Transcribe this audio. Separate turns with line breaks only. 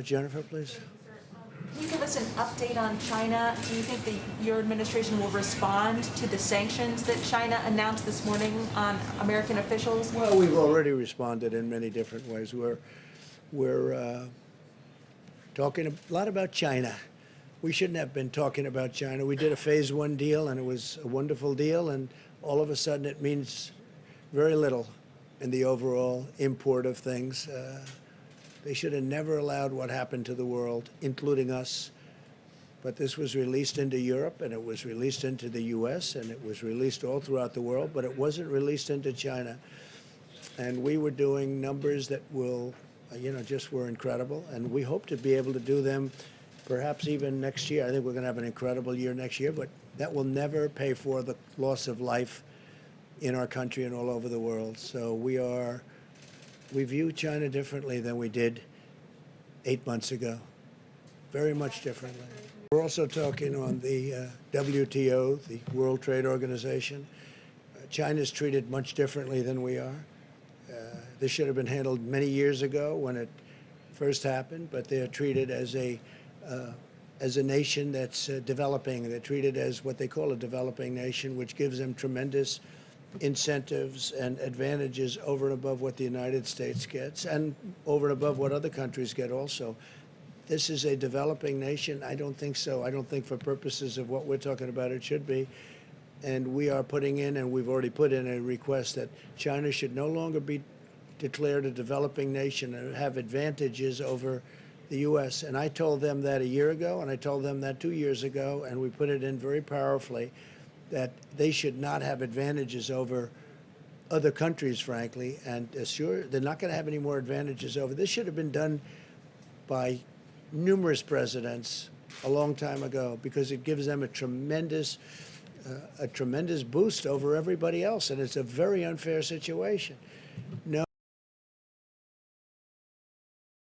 Jennifer, please.
Can you give us an update on China? Do you think that your administration will respond to the sanctions that China announced this morning on American officials?
Well, we've already responded in many different ways. We're talking a lot about China. We shouldn't have been talking about China. We did a phase one deal, and it was a wonderful deal, and all of a sudden it means very little in the overall import of things. They should have never allowed what happened to the world, including us. But this was released into Europe, and it was released into the U.S., and it was released all throughout the world, but it wasn't released into China. And we were doing numbers that will, just were incredible, and we hope to be able to do them perhaps even next year. I think we're going to have an incredible year next year, but that will never pay for the loss of life in our country and all over the world. So we view China differently than we did 8 months ago, very much differently. We're also talking on the WTO, the World Trade Organization. China's treated much differently than we are. This should have been handled many years ago when it first happened, but they're treated as a nation that's developing. They're treated as what they call a developing nation, which gives them tremendous incentives and advantages over and above what the United States gets and over and above what other countries get also. This is a developing nation? I don't think so. I don't think for purposes of what we're talking about it should be. And we are putting in, and we've already put in a request that China should no longer be declared a developing nation and have advantages over the U.S. And I told them that a year ago, and I told them that 2 years ago, and we put it in very powerfully, that they should not have advantages over other countries, frankly, and sure, they're not going to have any more advantages over. This should have been done by numerous presidents a long time ago because it gives them a tremendous boost over everybody else, and it's a very unfair situation. No.